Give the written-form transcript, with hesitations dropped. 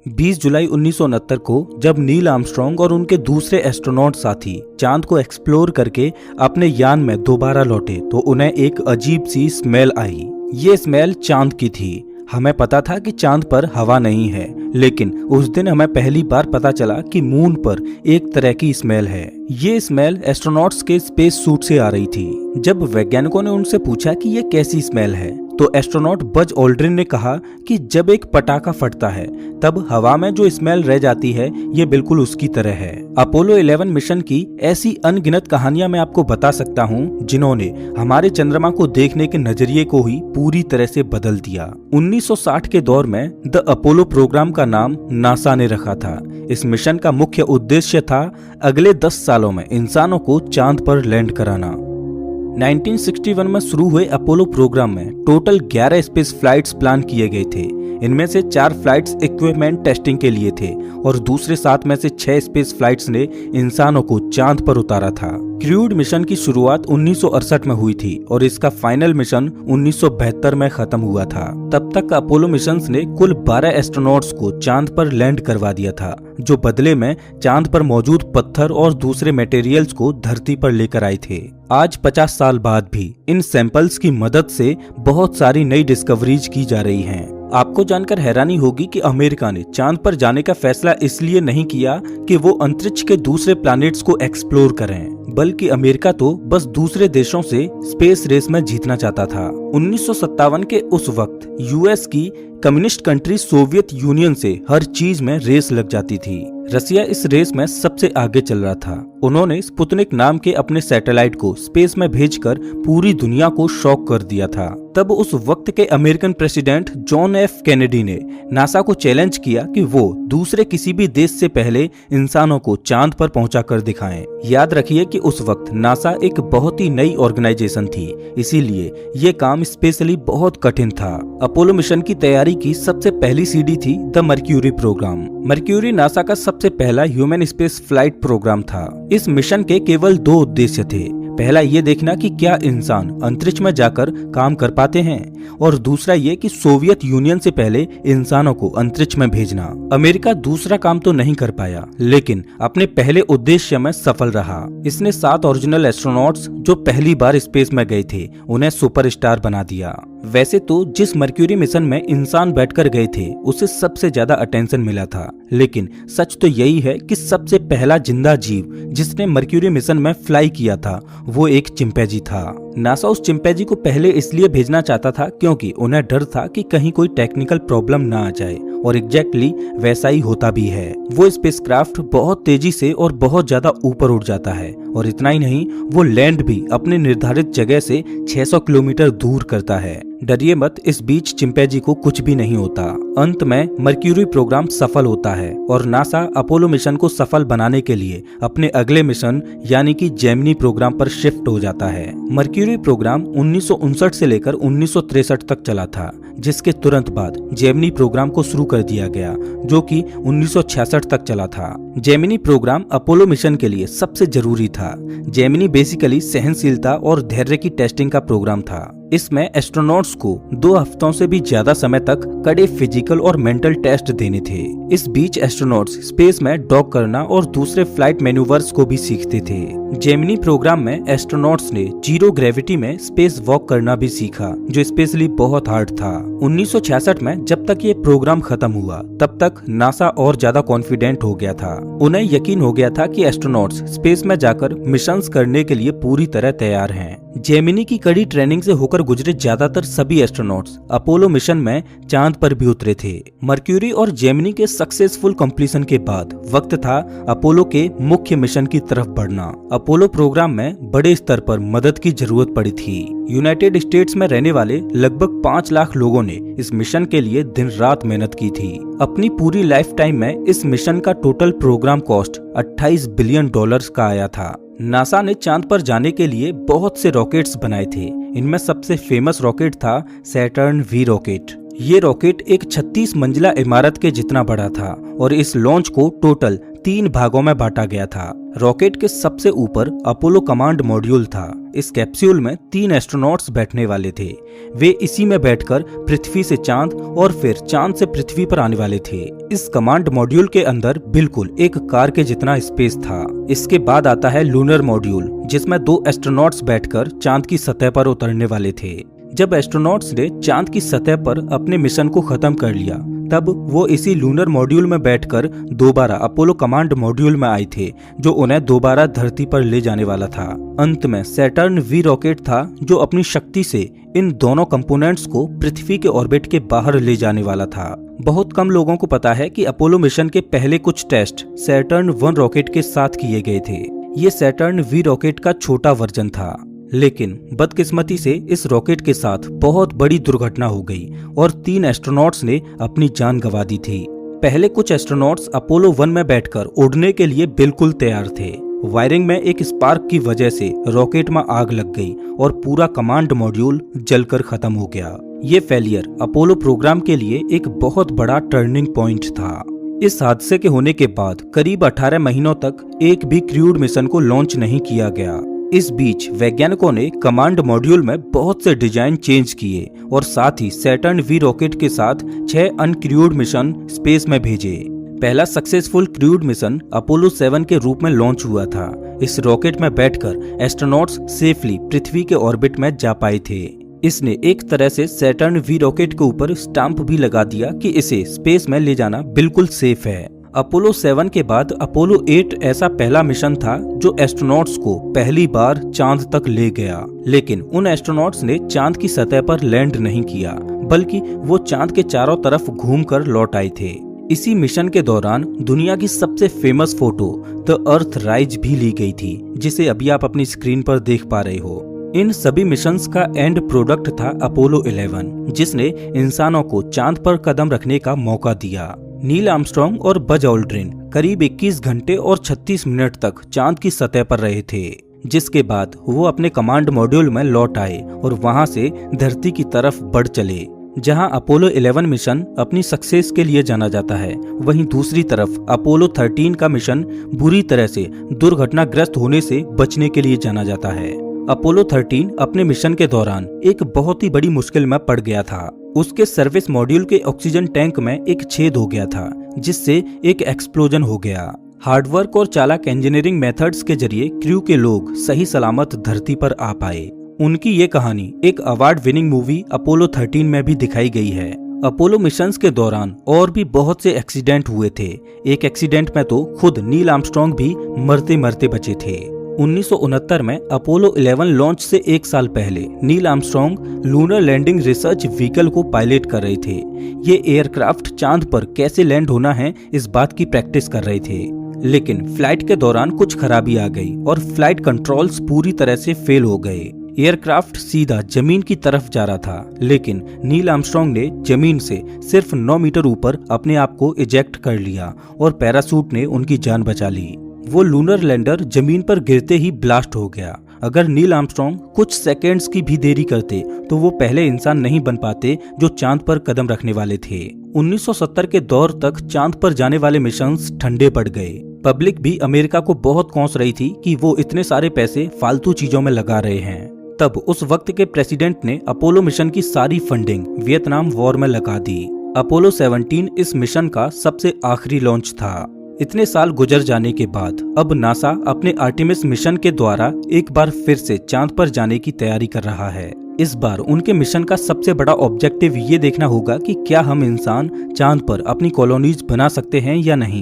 20 जुलाई 1969 को जब Neil Armstrong और उनके दूसरे एस्ट्रोनॉट साथी चांद को एक्सप्लोर करके अपने यान में दोबारा लौटे तो उन्हें एक अजीब सी स्मेल आई। ये स्मेल चांद की थी। हमें पता था कि चांद पर हवा नहीं है, लेकिन उस दिन हमें पहली बार पता चला कि मून पर एक तरह की स्मेल है। ये स्मेल एस्ट्रोनॉट्स के स्पेस सूट से आ रही थी। जब वैज्ञानिकों ने उनसे पूछा कि ये कैसी स्मेल है, तो एस्ट्रोनॉट बज ऑल्ड्रिन ने कहा कि जब एक पटाखा फटता है तब हवा में जो स्मेल रह जाती है ये बिल्कुल उसकी तरह है। अपोलो 11 मिशन की ऐसी अनगिनत कहानियां मैं आपको बता सकता हूं जिन्होंने हमारे चंद्रमा को देखने के नजरिए को ही पूरी तरह से बदल दिया। 1960 के दौर में द अपोलो प्रोग्राम का नाम नासा ने रखा था। इस मिशन का मुख्य उद्देश्य था अगले 10 सालों में इंसानों को चांद पर लैंड कराना। 1961 में शुरू हुए अपोलो प्रोग्राम में टोटल 11 स्पेस फ्लाइट्स प्लान किए गए थे। इनमें से 4 फ्लाइट्स इक्विपमेंट टेस्टिंग के लिए थे और दूसरे 7 में से 6 स्पेस फ्लाइट्स ने इंसानों को चांद पर उतारा था। क्रूड मिशन की शुरुआत 1968 में हुई थी और इसका फाइनल मिशन 1972 में खत्म हुआ था। तब तक अपोलो मिशंस ने कुल 12 एस्ट्रोनॉट्स को चांद पर लैंड करवा दिया था, जो बदले में चांद पर मौजूद पत्थर और दूसरे मटेरियल्स को धरती पर लेकर आए थे। आज 50 साल बाद भी इन सैंपल्स की मदद से बहुत सारी नई डिस्कवरीज की जा रही हैं। आपको जानकर हैरानी होगी कि अमेरिका ने चांद पर जाने का फैसला इसलिए नहीं किया कि वो अंतरिक्ष के दूसरे प्लैनेट्स को एक्सप्लोर करें, बल्कि अमेरिका तो बस दूसरे देशों से स्पेस रेस में जीतना चाहता था। 1957 के उस वक्त यूएस की कम्युनिस्ट कंट्री सोवियत यूनियन से हर चीज में रेस लग जाती थी। रसिया इस रेस में सबसे आगे चल रहा था। उन्होंने स्पुतनिक नाम के अपने सैटेलाइट को स्पेस में भेजकर पूरी दुनिया को शॉक कर दिया था। तब उस वक्त के American president John F Kennedy ने नासा को चैलेंज किया कि वो दूसरे किसी भी देश से पहले इंसानों को चांद पर पहुंचा कर दिखाएं। याद रखिए कि उस वक्त नासा एक बहुत ही नई ऑर्गेनाइजेशन थी, इसीलिए ये काम स्पेशली बहुत कठिन था। अपोलो मिशन की तैयारी की सबसे पहली सीढ़ी थी the Mercury programme. Mercury NASA का सबसे पहला ह्यूमन स्पेस फ्लाइट प्रोग्राम था। इस मिशन के केवल 2 उद्देश्य थे। पहला ये देखना कि क्या इंसान अंतरिक्ष में जाकर काम कर पाते हैं और दूसरा ये कि सोवियत यूनियन से पहले इंसानों को अंतरिक्ष में भेजना। अमेरिका दूसरा काम तो नहीं कर पाया, लेकिन अपने पहले उद्देश्य में सफल रहा। इसने 7 ओरिजिनल एस्ट्रोनॉट्स जो पहली बार स्पेस में गए थे उन्हें सुपरस्टार बना दिया। वैसे तो जिस मर्क्यूरी मिशन में इंसान बैठकर गए थे उसे सबसे ज्यादा अटेंशन मिला था, लेकिन सच तो यही है कि सबसे पहला जिंदा जीव जिसने मर्क्यूरी मिशन में फ्लाई किया था वो एक चिंपैंजी था। नासा उस चिंपैंजी को पहले इसलिए भेजना चाहता था क्योंकि उन्हें डर था कि कहीं कोई टेक्निकल प्रॉब्लम ना आ जाए, और एग्जैक्टली वैसा ही होता भी है। वो स्पेसक्राफ्ट बहुत तेजी से और बहुत ज्यादा ऊपर उड़ जाता है, और इतना ही नहीं वो लैंड भी अपने निर्धारित जगह से 600 किलोमीटर दूर करता है। डरिए मत, इस बीच चिंपैंजी को कुछ भी नहीं होता। अंत में मर्क्यूरी प्रोग्राम सफल होता है और नासा अपोलो मिशन को सफल बनाने के लिए अपने अगले मिशन यानी कि जेमिनी प्रोग्राम पर शिफ्ट हो जाता है। मर्क्यूरी प्रोग्राम 1959 से लेकर 1963 तक चला था, जिसके तुरंत बाद जेमिनी प्रोग्राम को शुरू कर दिया गया जो कि 1966 तक चला था। जेमिनी प्रोग्राम अपोलो मिशन के लिए सबसे जरूरी था। जेमिनी बेसिकली सहनशीलता और धैर्य की टेस्टिंग का प्रोग्राम था। इसमें एस्ट्रोनॉट्स को 2 हफ्तों से भी ज्यादा समय तक कड़े फिजिकल और मेंटल टेस्ट देने थे। इस बीच एस्ट्रोनॉट्स स्पेस में डॉक करना और दूसरे फ्लाइट मैन्यूवर्स को भी सीखते थे। जेमिनी प्रोग्राम में एस्ट्रोनॉट्स ने जीरो ग्रेविटी में स्पेस वॉक करना भी सीखा, जो स्पेशली बहुत हार्ड था। 1966 में जब तक ये प्रोग्राम खत्म हुआ तब तक नासा और ज्यादा कॉन्फिडेंट हो गया था। उन्हें यकीन हो गया था कि एस्ट्रोनॉट्स स्पेस में जाकर मिशंस करने के लिए पूरी तरह तैयार हैं। जेमिनी की कड़ी ट्रेनिंग से होकर गुजरे ज्यादातर सभी एस्ट्रोनॉट्स अपोलो मिशन में चांद पर भी उतरे थे। मर्क्यूरी और जेमिनी के सक्सेसफुल कंप्लीशन के बाद वक्त था अपोलो के मुख्य मिशन की तरफ बढ़ना। अपोलो प्रोग्राम में बड़े स्तर पर मदद की जरूरत पड़ी थी। यूनाइटेड स्टेट्स में रहने वाले लगभग 5 लाख लोगों ने इस मिशन के लिए दिन रात मेहनत की थी। अपनी पूरी लाइफ टाइम में इस मिशन का टोटल प्रोग्राम कॉस्ट $28 बिलियन का आया था। नासा ने चांद पर जाने के लिए बहुत से रॉकेट्स बनाए थे। इनमें सबसे फेमस रॉकेट था सैटर्न वी रॉकेट। ये रॉकेट एक 36 मंजिला इमारत के जितना बड़ा था और इस लॉन्च को टोटल 3 भागों में बांटा गया था। रॉकेट के सबसे ऊपर अपोलो कमांड मॉड्यूल था, इस कैप्सूल में 3 एस्ट्रोनॉट्स बैठने वाले थे। वे इसी में बैठकर पृथ्वी से चांद और फिर चांद से पृथ्वी पर आने वाले थे। इस कमांड मॉड्यूल के अंदर बिल्कुल एक कार के जितना स्पेस था। इसके बाद आता है लूनर मॉड्यूल, जिसमें 2 एस्ट्रोनॉट्स बैठकर चांद की सतह पर उतरने वाले थे। जब एस्ट्रोनॉट्स ने चांद की सतह पर अपने मिशन को खत्म कर लिया, तब वो इसी लूनर मॉड्यूल में बैठकर दोबारा अपोलो कमांड मॉड्यूल में आए थे, जो उन्हें दोबारा धरती पर ले जाने वाला था। अंत में सैटर्न वी रॉकेट था, जो अपनी शक्ति से इन दोनों कंपोनेंट्स को पृथ्वी के ऑर्बिट के बाहर ले जाने वाला था। बहुत कम लोगों को पता है कि अपोलो मिशन के पहले कुछ टेस्ट सैटर्न 1 रॉकेट के साथ किए गए थे। ये सैटर्न वी रॉकेट का छोटा वर्जन था, लेकिन बदकिस्मती से इस रॉकेट के साथ बहुत बड़ी दुर्घटना हो गई और 3 एस्ट्रोनॉट्स ने अपनी जान गंवा दी थी। पहले कुछ एस्ट्रोनॉट्स अपोलो 1 में बैठकर उड़ने के लिए बिल्कुल तैयार थे। वायरिंग में एक स्पार्क की वजह से रॉकेट में आग लग गई और पूरा कमांड मॉड्यूल जलकर खत्म हो गया। ये फेलियर अपोलो प्रोग्राम के लिए एक बहुत बड़ा टर्निंग पॉइंट था। इस हादसे के होने के बाद करीब 18 महीनों तक एक भी क्रूड मिशन को लॉन्च नहीं किया गया। इस बीच वैज्ञानिकों ने कमांड मॉड्यूल में बहुत से डिजाइन चेंज किए और साथ ही सैटर्न वी रॉकेट के साथ 6 अनक्रूड मिशन स्पेस में भेजे। पहला सक्सेसफुल क्रूड मिशन अपोलो 7 के रूप में लॉन्च हुआ था। इस रॉकेट में बैठकर एस्ट्रोनॉट्स सेफली पृथ्वी के ऑर्बिट में जा पाए थे। इसने एक तरह से सैटर्न वी रॉकेट के ऊपर स्टैंप भी लगा दिया कि इसे स्पेस में ले जाना बिल्कुल सेफ है। अपोलो 7 के बाद अपोलो 8 ऐसा पहला मिशन था जो एस्ट्रोनॉट्स को पहली बार चांद तक ले गया, लेकिन उन एस्ट्रोनॉट्स ने चांद की सतह पर लैंड नहीं किया, बल्कि वो चांद के चारों तरफ घूमकर लौट आए थे। इसी मिशन के दौरान दुनिया की सबसे famous photo the earth rise भी ली गई थी, जिसे अभी आप अपनी स्क्रीन पर देख पा रहे हो। इन सभी मिशंस का एंड प्रोडक्ट था अपोलो 11, जिसने इंसानों को चांद पर कदम रखने का मौका दिया। नील आर्मस्ट्रांग और बज ऑल्ड्रिन करीब 21 घंटे और 36 मिनट तक चांद की सतह पर रहे थे, जिसके बाद वो अपने कमांड मॉड्यूल में लौट आए और वहां से धरती की तरफ बढ़ चले, जहां अपोलो 11 मिशन अपनी सक्सेस के लिए जाना जाता है। वहीं दूसरी तरफ अपोलो 13 का मिशन बुरी तरह से दुर्घटनाग्रस्त होने से बचने के लिए जाना जाता है। अपोलो 13 अपने मिशन के दौरान एक बहुत ही बड़ी मुश्किल में पड़ गया था। उसके सर्विस मॉड्यूल के ऑक्सीजन टैंक में एक छेद हो गया था, जिससे एक एक्सप्लोजन हो गया। हार्डवर्क और चालाक इंजीनियरिंग मेथड्स के जरिए क्रू के लोग सही सलामत धरती पर आ पाए। उनकी ये कहानी एक अवार्ड विनिंग मूवी अपोलो 13 में भी दिखाई गई है। अपोलो मिशंस के दौरान और भी बहुत से एक्सीडेंट हुए थे। एक एक्सीडेंट में तो खुद नील आर्मस्ट्रांग भी मरते मरते बचे थे। 1969 में अपोलो 11 लॉन्च से 1 साल पहले Neil Armstrong lunar landing research vehicle को पायलट कर रहे थे। ये एयरक्राफ्ट चांद पर कैसे लैंड होना है इस बात की प्रैक्टिस कर रहे थे, लेकिन फ्लाइट के दौरान कुछ खराबी आ गई और फ्लाइट कंट्रोल्स पूरी तरह से फेल हो गए। एयरक्राफ्ट सीधा जमीन की तरफ जा रहा था, लेकिन नील आर्मस्ट्रांग ने जमीन से सिर्फ 9 मीटर ऊपर अपने आप को इजेक्ट कर लिया और पैराशूट ने उनकी जान बचा ली। वो लूनर लैंडर जमीन पर गिरते ही ब्लास्ट हो गया। अगर नील आर्मस्ट्रांग कुछ सेकेंड्स की भी देरी करते तो वो पहले इंसान नहीं बन पाते जो चांद पर कदम रखने वाले थे। 1970 के दौर तक चांद पर जाने वाले मिशंस ठंडे पड़ गए। पब्लिक भी अमेरिका को बहुत कोस रही थी कि वो इतने सारे पैसे फालतू चीजों में लगा रहे हैं। तब उस वक्त के प्रेसिडेंट ने अपोलो मिशन की सारी फंडिंग वियतनाम वॉर में लगा दी। अपोलो 17 इस मिशन का सबसे आखिरी लॉन्च था। इतने साल गुजर जाने के बाद अब नासा अपने आर्टेमिस मिशन के द्वारा एक बार फिर से चांद पर जाने की तैयारी कर रहा है। इस बार उनके मिशन का सबसे बड़ा ऑब्जेक्टिव ये देखना होगा कि क्या हम इंसान चांद पर अपनी कॉलोनीज बना सकते हैं या नहीं।